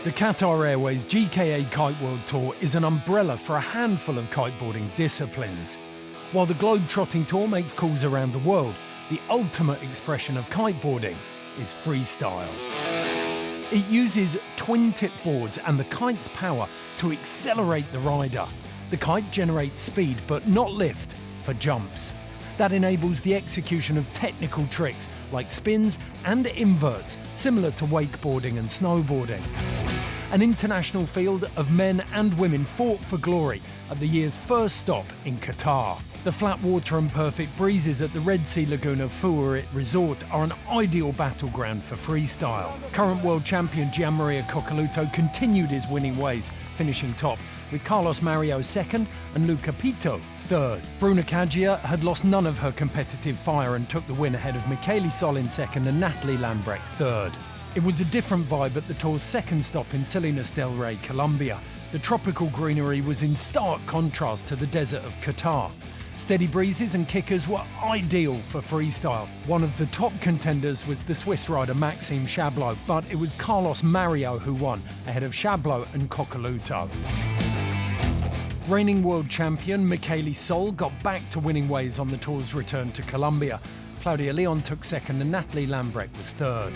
The Qatar Airways GKA Kite World Tour is an umbrella for a handful of kiteboarding disciplines. While the Globe-Trotting Tour makes calls around the world, the ultimate expression of kiteboarding is freestyle. It uses twin-tip boards and the kite's power to accelerate the rider. The kite generates speed, but not lift, for jumps. That enables the execution of technical tricks like spins and inverts, similar to wakeboarding and snowboarding. An international field of men and women fought for glory at the year's first stop in Qatar. The flat water and perfect breezes at the Red Sea Lagoon of Fuurit Resort are an ideal battleground for freestyle. Current world champion Gianmaria Coccoluto continued his winning ways, finishing top, with Carlos Mario second and Luca Pito third. Bruna Kaggia had lost none of her competitive fire and took the win ahead of Michele Sol in second and Natalie Lambrecht third. It was a different vibe at the tour's second stop in Salinas del Rey, Colombia. The tropical greenery was in stark contrast to the desert of Qatar. Steady breezes and kickers were ideal for freestyle. One of the top contenders was the Swiss rider Maxime Chablot, but it was Carlos Mario who won, ahead of Chablot and Coccoluto. Reigning world champion Michele Sol got back to winning ways on the tour's return to Colombia. Claudia Leon took second and Natalie Lambrecht was third.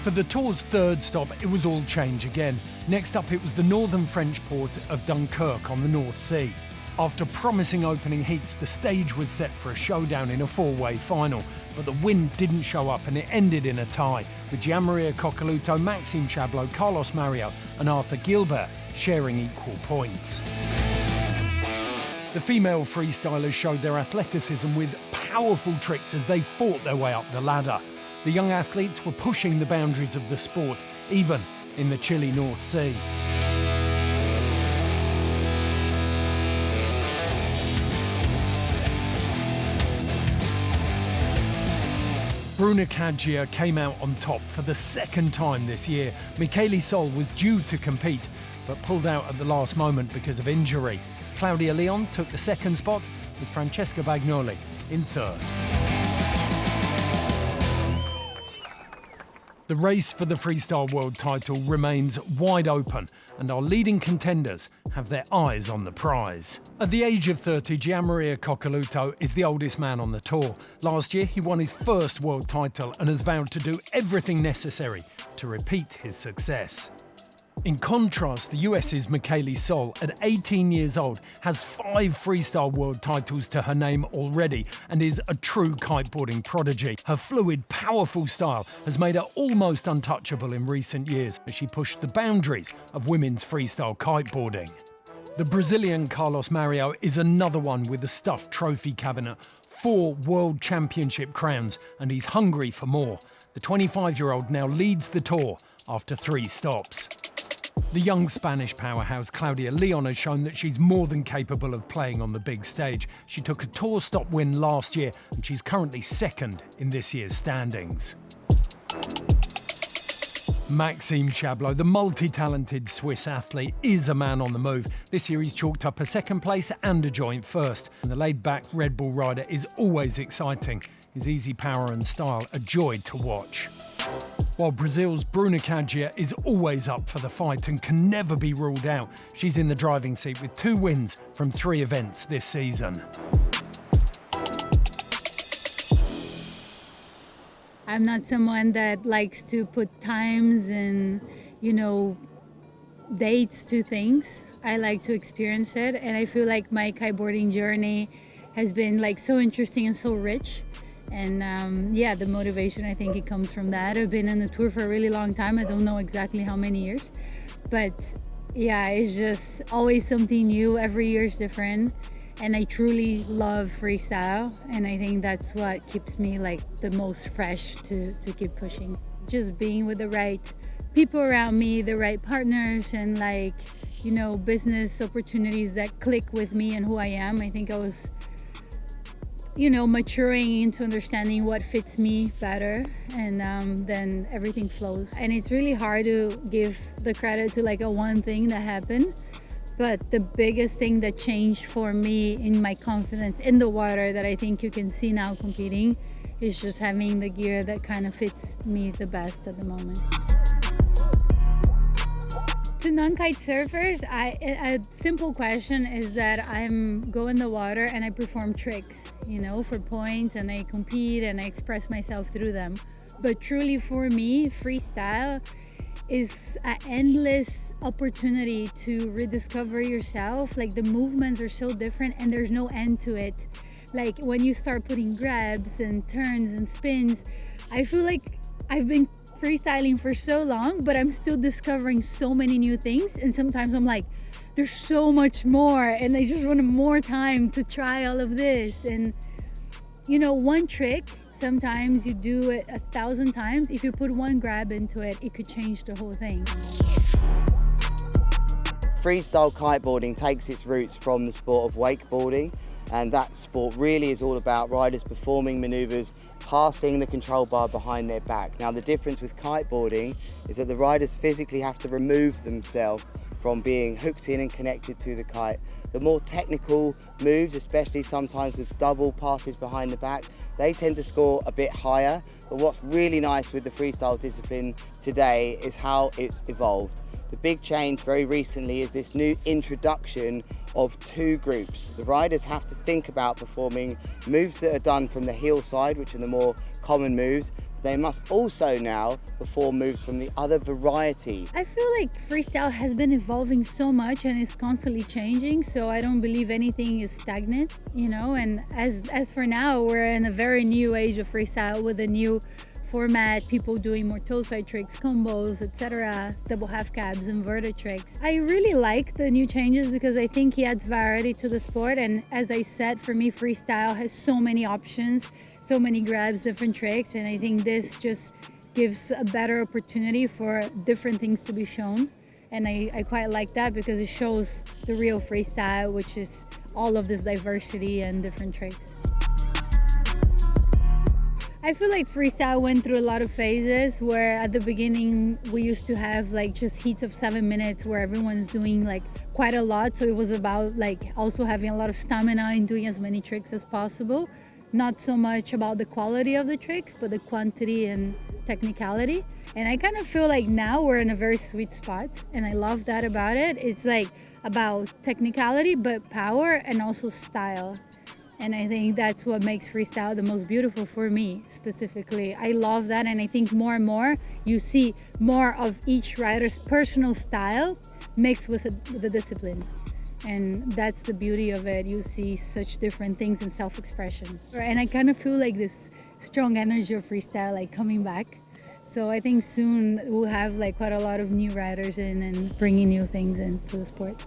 For the tour's third stop, it was all change again. Next up, it was the northern French port of Dunkirk on the North Sea. After promising opening heats, the stage was set for a showdown in a four-way final, but the wind didn't show up and it ended in a tie, with Gianmaria Coccoluto, Maxime Chablot, Carlos Mario and Arthur Gilbert sharing equal points. The female freestylers showed their athleticism with powerful tricks as they fought their way up the ladder. The young athletes were pushing the boundaries of the sport, even in the chilly North Sea. Bruna Kaggia came out on top for the second time this year. Michele Sol was due to compete, but pulled out at the last moment because of injury. Claudia Leon took the second spot, with Francesca Bagnoli in third. The race for the freestyle world title remains wide open, and our leading contenders have their eyes on the prize. At the age of 30, Gianmaria Coccoluto is the oldest man on the tour. Last year, he won his first world title and has vowed to do everything necessary to repeat his success. In contrast, the US's Michele Sol, at 18 years old, has 5 freestyle world titles to her name already and is a true kiteboarding prodigy. Her fluid, powerful style has made her almost untouchable in recent years as she pushed the boundaries of women's freestyle kiteboarding. The Brazilian Carlos Mario is another one with a stuffed trophy cabinet, 4 world championship crowns, and he's hungry for more. The 25-year-old now leads the tour after 3 stops. The young Spanish powerhouse Claudia Leon has shown that she's more than capable of playing on the big stage. She took a tour stop win last year and she's currently second in this year's standings. Maxime Chablot, the multi-talented Swiss athlete, is a man on the move. This year he's chalked up a second place and a joint first. And the laid-back Red Bull rider is always exciting. His easy power and style a joy to watch. While Brazil's Bruna Kaggia is always up for the fight and can never be ruled out, she's in the driving seat with 2 wins from 3 events this season. I'm not someone that likes to put times and, dates to things. I like to experience it, and I feel like my kiteboarding journey has been so interesting and so rich. And the motivation, I think it comes from that. I've been on the tour for a really long time. I don't know exactly how many years, but it's just always something new. Every year is different, and I truly love freestyle, and I think that's what keeps me the most fresh to keep pushing. Just being with the right people around me, the right partners, and business opportunities that click with me and who I am. I think I was maturing into understanding what fits me better, and then everything flows. And it's really hard to give the credit to a one thing that happened, But the biggest thing that changed for me in my confidence in the water that I think you can see now competing is just having the gear that kind of fits me the best at the moment. To non-kite surfers, a simple question is that I'm go in the water and I perform tricks, you know, for points, and I compete and I express myself through them. But truly for me, freestyle is an endless opportunity to rediscover yourself. Like the movements are so different and there's no end to it. Like when you start putting grabs and turns and spins, I feel like I've been freestyling for so long, but I'm still discovering so many new things, and sometimes I'm like, there's so much more and I just want more time to try all of this. And you know, one trick, sometimes you do it 1,000 times. If you put one grab into it, it could change the whole thing. Freestyle kiteboarding takes its roots from the sport of wakeboarding, and that sport really is all about riders performing maneuvers passing the control bar behind their back. Now the difference with kiteboarding is that the riders physically have to remove themselves from being hooked in and connected to the kite. The more technical moves, especially sometimes with double passes behind the back, they tend to score a bit higher. But what's really nice with the freestyle discipline today is how it's evolved. The big change very recently is this new introduction of two groups. The riders have to think about performing moves that are done from the heel side, which are the more common moves. They must also now perform moves from the other variety. I feel like freestyle has been evolving so much and is constantly changing, so I don't believe anything is stagnant, you know. And as for now, we're in a very new age of freestyle with a new format, people doing more toe side tricks, combos, etc., double half cabs, inverted tricks. I really like the new changes because I think he adds variety to the sport, and as I said, for me freestyle has so many options, so many grabs, different tricks, and I think this just gives a better opportunity for different things to be shown. And I quite like that because it shows the real freestyle, which is all of this diversity and different tricks. I feel like freestyle went through a lot of phases where at the beginning we used to have like just heats of 7 minutes where everyone's doing like quite a lot. So it was about like also having a lot of stamina and doing as many tricks as possible. Not so much about the quality of the tricks, but the quantity and technicality. And I kind of feel like now we're in a very sweet spot, and I love that about it. It's like about technicality, but power and also style. And I think that's what makes freestyle the most beautiful for me specifically. I love that, and I think more and more you see more of each rider's personal style mixed with the discipline. And that's the beauty of it. You see such different things in self-expression. And I kind of feel like this strong energy of freestyle like coming back. So I think soon we'll have like quite a lot of new riders in and bringing new things into the sport.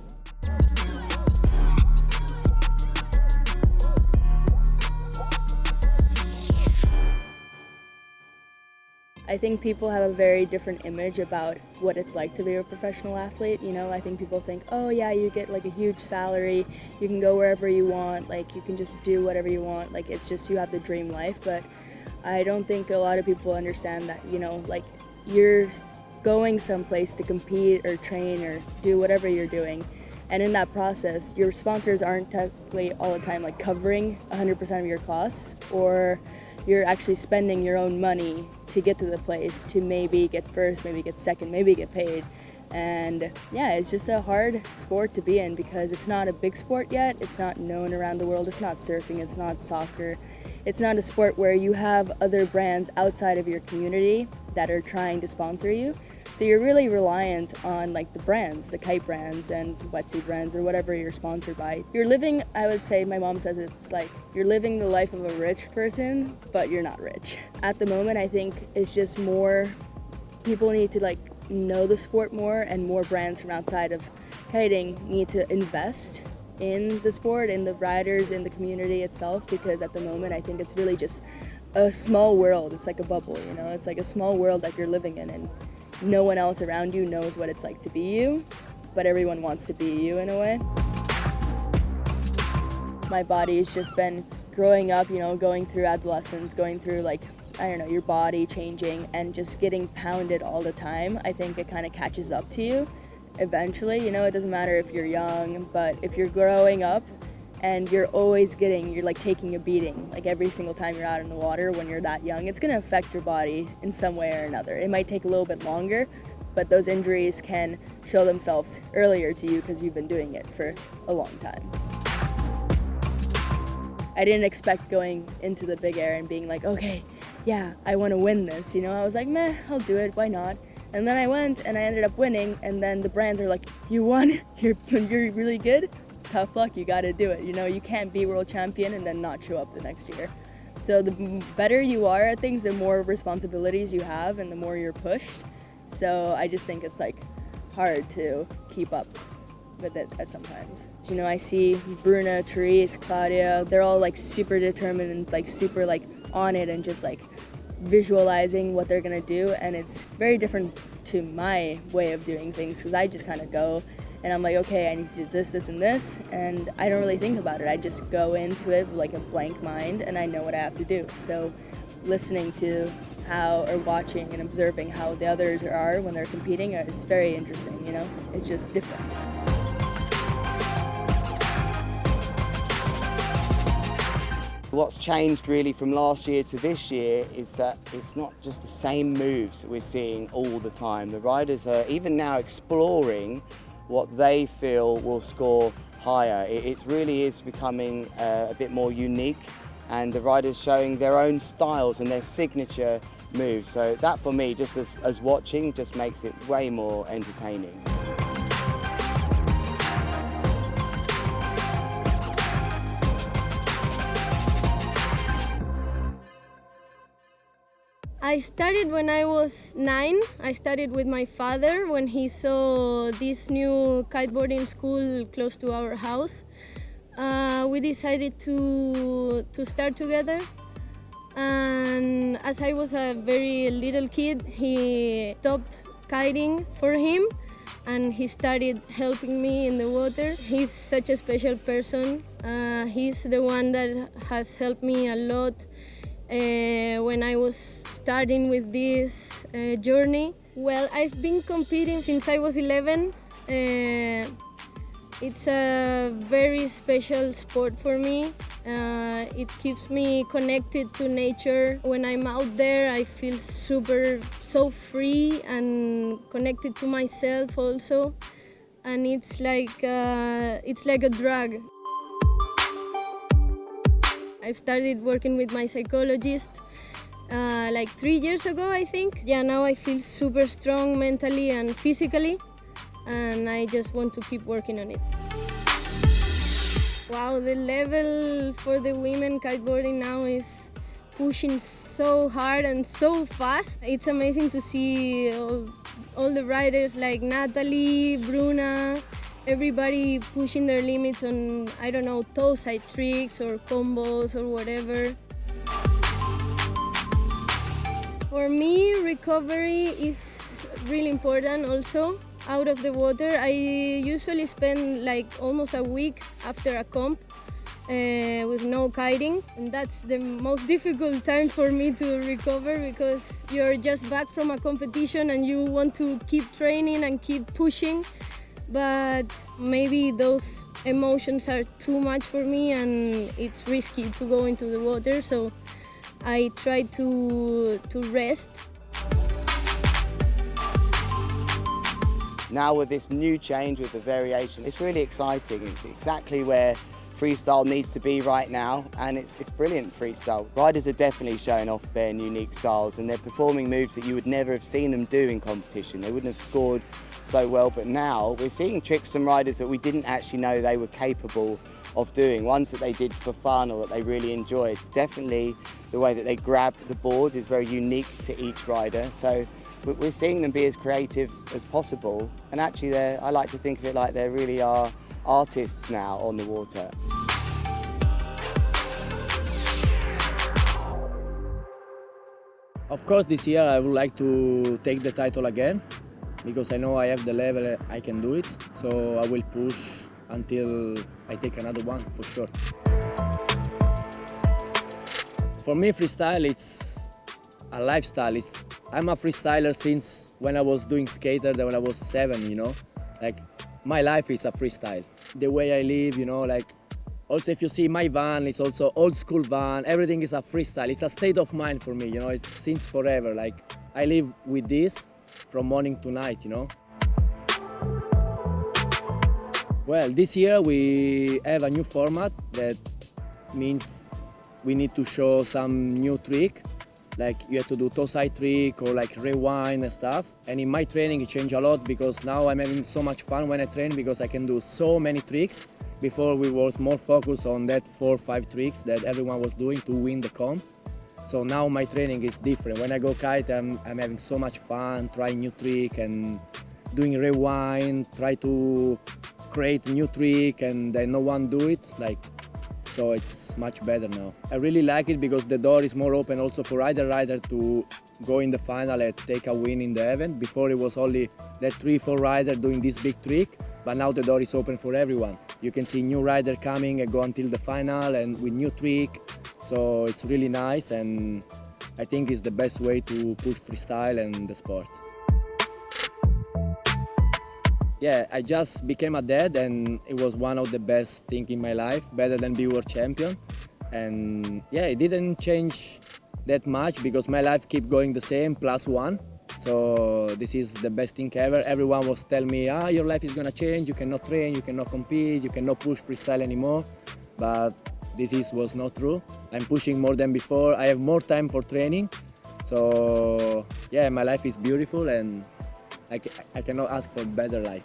I think people have a very different image about what it's like to be a professional athlete. You know, I think people think, oh yeah, you get like a huge salary, you can go wherever you want, like you can just do whatever you want, like it's just you have the dream life. But I don't think a lot of people understand that, you know, like you're going someplace to compete or train or do whatever you're doing. And in that process, your sponsors aren't technically all the time like covering 100% of your costs, or you're actually spending your own money to get to the place, to maybe get first, maybe get second, maybe get paid. And yeah, it's just a hard sport to be in because it's not a big sport yet. It's not known around the world. It's not surfing, it's not soccer. It's not a sport where you have other brands outside of your community that are trying to sponsor you. So you're really reliant on like the brands, the kite brands and wetsuit brands or whatever you're sponsored by. You're living, I would say, my mom says it's like you're living the life of a rich person, but you're not rich. At the moment, I think it's just more, people need to like know the sport more, and more brands from outside of kiting need to invest in the sport, in the riders, in the community itself, because at the moment I think it's really just a small world. It's like a bubble, you know, it's like a small world that you're living in, and no one else around you knows what it's like to be you, but everyone wants to be you in a way. My body's just been growing up, you know, going through adolescence, going through like, I don't know, your body changing and just getting pounded all the time. I think it kind of catches up to you, eventually, you know, it doesn't matter if you're young, but if you're growing up and you're like taking a beating, like every single time you're out in the water when you're that young, it's gonna affect your body in some way or another. It might take a little bit longer, but those injuries can show themselves earlier to you because you've been doing it for a long time. I didn't expect going into the big air and being like, okay, yeah, I want to win this, you know. I was like, meh, I'll do it, why not? And then I went and I ended up winning, and then the brands are like, you won, you're really good, tough luck, you gotta do it. You know, you can't be world champion and then not show up the next year. So the better you are at things, the more responsibilities you have and the more you're pushed. So I just think it's like hard to keep up with it at sometimes. You know, I see Bruna, Therese, Claudia, they're all like super determined and like super like on it and just like visualizing what they're gonna do, and it's very different to my way of doing things because I just kind of go and I'm like, okay, I need to do this, this, and this, and I don't really think about it. I just go into it with like a blank mind and I know what I have to do. So listening to how, or watching and observing how the others are when they're competing, it's very interesting, you know? It's just different. What's changed really from last year to this year is that it's not just the same moves that we're seeing all the time. The riders are even now exploring what they feel will score higher. It really is becoming a bit more unique, and the riders showing their own styles and their signature moves. So that for me, just as watching, just makes it way more entertaining. I started when I was 9. I started with my father when he saw this new kiteboarding school close to our house. We decided to start together, and as I was a very little kid, he stopped kiting for him and he started helping me in the water. He's such a special person. He's the one that has helped me a lot when I was starting with this journey. Well, I've been competing since I was 11. It's a very special sport for me. It keeps me connected to nature. When I'm out there, I feel so free and connected to myself also. And it's like a drug. I've started working with my psychologist like 3 years ago, I think. Yeah, now I feel super strong mentally and physically, and I just want to keep working on it. Wow, the level for the women kiteboarding now is pushing so hard and so fast. It's amazing to see all the riders like Natalie, Bruna, everybody pushing their limits on, I don't know, toe side tricks or combos or whatever. For me, recovery is really important also. Out of the water, I usually spend like almost a week after a comp with no kiting, and that's the most difficult time for me to recover because you're just back from a competition and you want to keep training and keep pushing, but maybe those emotions are too much for me and it's risky to go into the water, so I try to rest. Now with this new change, with the variation, it's really exciting. It's exactly where freestyle needs to be right now, and it's brilliant freestyle. Riders are definitely showing off their unique styles and they're performing moves that you would never have seen them do in competition. They wouldn't have scored so well, but now we're seeing tricks from riders that we didn't actually know they were capable of doing, ones that they did for fun or that they really enjoyed. Definitely the way that they grab the boards is very unique to each rider, so we're seeing them be as creative as possible, and actually I like to think of it like they really are artists now on the water. Of course, this year I would like to take the title again, because I know I have the level, I can do it, so I will push until I take another one, for sure. For me, freestyle, it's a lifestyle. I'm a freestyler since when I was doing skater, when I was 7, you know. Like, my life is a freestyle. The way I live, you know, like, also if you see my van, it's also old school van, everything is a freestyle. It's a state of mind for me, you know, it's since forever. Like, I live with this from morning to night, you know. Well, this year we have a new format that means we need to show some new trick. Like, you have to do toe side trick or like rewind and stuff. And in my training it changed a lot because now I'm having so much fun when I train because I can do so many tricks. Before we was more focused on that 4 or 5 tricks that everyone was doing to win the comp. So now my training is different. When I go kite, I'm having so much fun, trying new trick and doing rewind, try to create a new trick and then no one do it. Like, so it's much better now. I really like it because the door is more open also for either rider to go in the final and take a win in the event. Before it was only that 3-4 rider doing this big trick, but now the door is open for everyone. You can see new rider coming and go until the final and with new trick. So it's really nice and I think it's the best way to push freestyle and the sport. Yeah, I just became a dad and it was one of the best things in my life, better than be world champion. And yeah, it didn't change that much because my life keep going the same, +1. So this is the best thing ever. Everyone was telling me, your life is gonna change, you cannot train, you cannot compete, you cannot push freestyle anymore. But was not true. I'm pushing more than before. I have more time for training. So yeah, my life is beautiful and I cannot ask for a better life.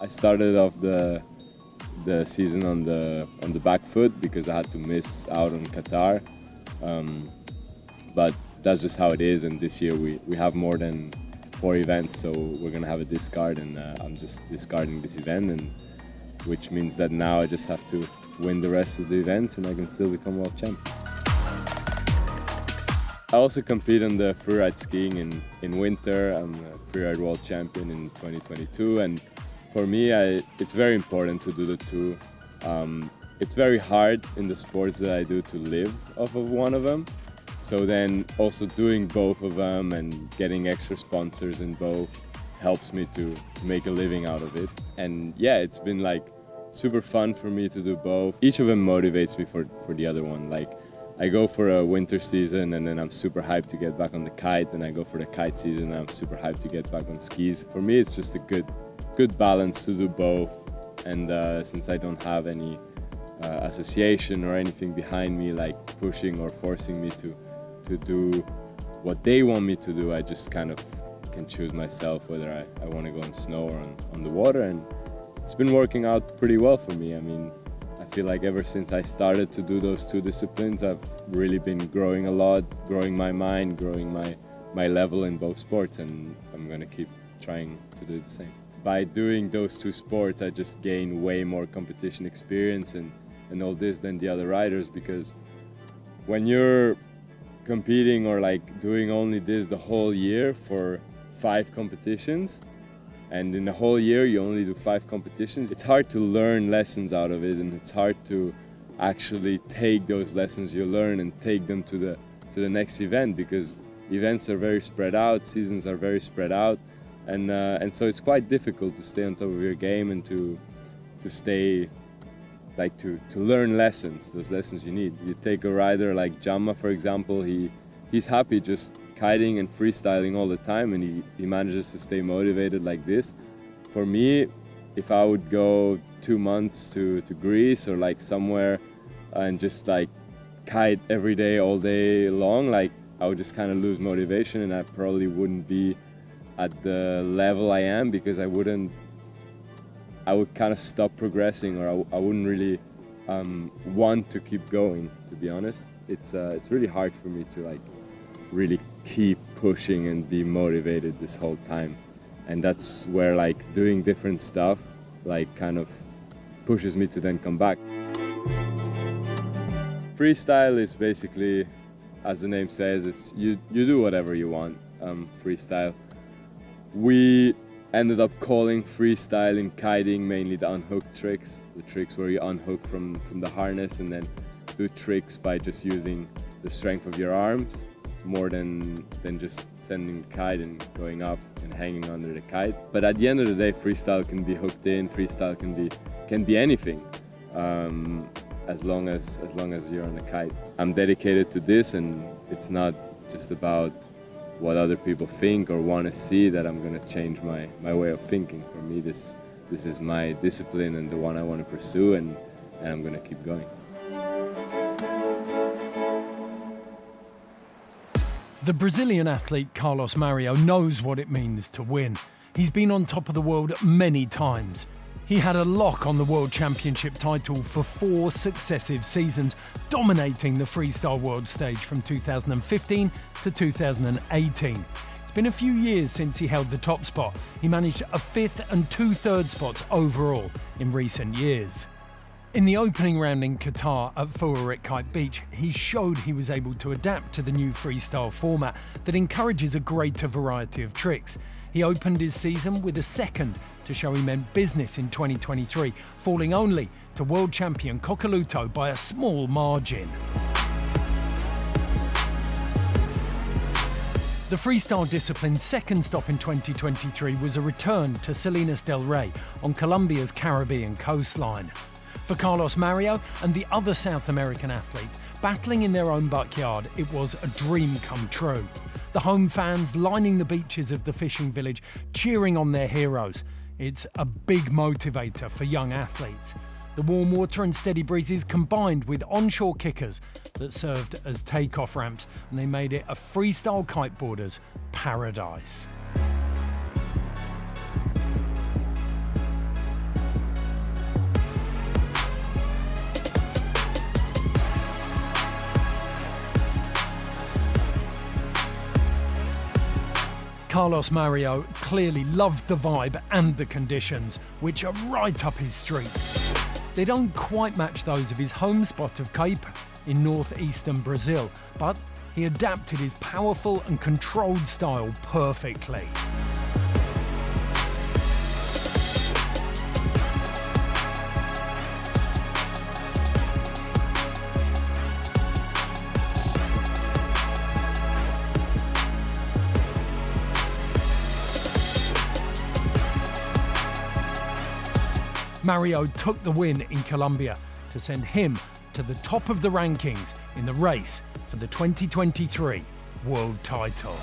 I started off the season on the back foot because I had to miss out on Qatar, but that's just how it is. And this year we have more than 4 events, so we're gonna have a discard, and I'm just discarding this event, and which means that now I just have to win the rest of the events, and I can still become world champ. I also compete on the freeride skiing in winter. I'm a freeride world champion in 2022, and for me, it's very important to do the two. It's very hard in the sports that I do to live off of one of them. So then also doing both of them and getting extra sponsors in both helps me to make a living out of it. And yeah, it's been like super fun for me to do both. Each of them motivates me for the other one. Like, I go for a winter season and then I'm super hyped to get back on the kite, and I go for the kite season and I'm super hyped to get back on skis. For me, it's just a good balance to do both, and since I don't have any association or anything behind me like pushing or forcing me to do what they want me to do, I just kind of can choose myself whether I want to go on snow or on the water, and it's been working out pretty well for me. I mean, I feel like ever since I started to do those two disciplines, I've really been growing a lot, growing my mind, growing my level in both sports, and I'm gonna keep trying to do the same. By doing those two sports, I just gain way more competition experience and all this than the other riders, because when you're competing or like doing only this the whole year for 5 competitions, and in the whole year you only do 5 competitions, it's hard to learn lessons out of it, and it's hard to actually take those lessons you learn and take them to the next event, because events are very spread out, seasons are very spread out, and so it's quite difficult to stay on top of your game and to stay like to learn lessons, those lessons you need. You take a rider like Jamma, for example, he's happy just kiting and freestyling all the time, and he manages to stay motivated like this. For me, if I would go 2 months to Greece or like somewhere and just like kite every day all day long, like I would just kind of lose motivation, and I probably wouldn't be at the level I am, because I would kind of stop progressing, or I wouldn't really want to keep going, to be honest. It's really hard for me to like really keep pushing and be motivated this whole time. And that's where like doing different stuff like kind of pushes me to then come back. Freestyle is basically, as the name says, it's you do whatever you want, freestyle. We ended up calling freestyle in kiting mainly the unhooked tricks, the tricks where you unhook from the harness and then do tricks by just using the strength of your arms more than just sending the kite and going up and hanging under the kite. But at the end of the day, freestyle can be hooked in, freestyle can be anything, as long as you're on a kite. I'm dedicated to this, and it's not just about what other people think or want to see that I'm going to change my way of thinking. For me, this is my discipline and the one I want to pursue, and I'm going to keep going. The Brazilian athlete Carlos Mario knows what it means to win. He's been on top of the world many times. He had a lock on the World Championship title for 4 successive seasons, dominating the freestyle world stage from 2015 to 2018. It's been a few years since he held the top spot. He managed a 5th and 2 third spots overall in recent years. In the opening round in Qatar at Fuarik Kite Beach, he showed he was able to adapt to the new freestyle format that encourages a greater variety of tricks. He opened his season with a 2nd to show he meant business in 2023, falling only to world champion Coccoluto by a small margin. The freestyle discipline's 2nd stop in 2023 was a return to Salinas del Rey on Colombia's Caribbean coastline. For Carlos Mario and the other South American athletes battling in their own backyard, it was a dream come true. The home fans lining the beaches of the fishing village, cheering on their heroes. It's a big motivator for young athletes. The warm water and steady breezes combined with onshore kickers that served as takeoff ramps, and they made it a freestyle kiteboarder's paradise. Carlos Mario clearly loved the vibe and the conditions, which are right up his street. They don't quite match those of his home spot of Kite in northeastern Brazil, but he adapted his powerful and controlled style perfectly. Mario took the win in Colombia to send him to the top of the rankings in the race for the 2023 world title.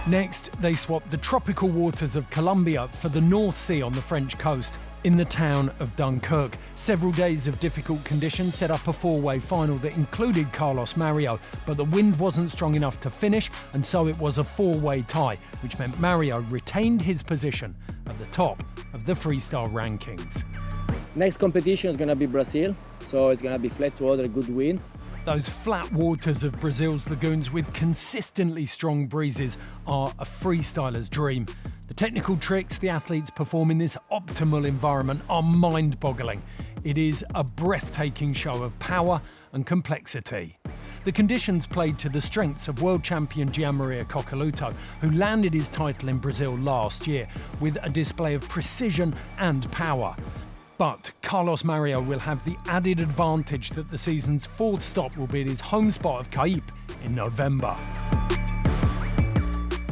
Next, they swapped the tropical waters of Colombia for the North Sea on the French coast in the town of Dunkirk. Several days of difficult conditions set up a 4-way final that included Carlos Mario, but the wind wasn't strong enough to finish, and so it was a 4-way tie, which meant Mario retained his position at the top of the freestyle rankings. Next competition is going to be Brazil, so it's going to be flat water, good wind. Those flat waters of Brazil's lagoons with consistently strong breezes are a freestyler's dream. The technical tricks the athletes perform in this optimal environment are mind-boggling. It is a breathtaking show of power and complexity. The conditions played to the strengths of world champion Gianmaria Coccoluto, who landed his title in Brazil last year with a display of precision and power. But Carlos Mario will have the added advantage that the season's 4th stop will be at his home spot of Kite in November.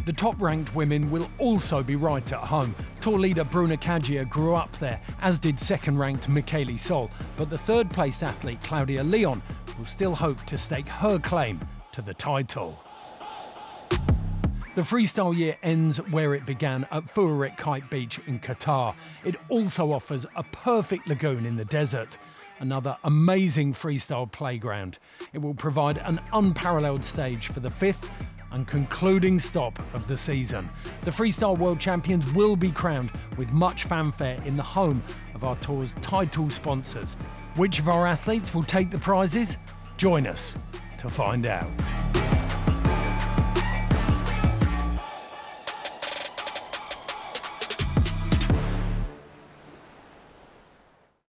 The top-ranked women will also be right at home. Tour leader Bruna Caggia grew up there, as did second-ranked Michele Sol, but the third-placed athlete Claudia Leon will still hope to stake her claim to the title. The freestyle year ends where it began at Fuarik Kite Beach in Qatar. It also offers a perfect lagoon in the desert. another amazing freestyle playground. It will provide an unparalleled stage for the 5th and concluding stop of the season. The Freestyle World Champions will be crowned with much fanfare in the home of our tour's title sponsors. Which of our athletes will take the prizes? Join us to find out.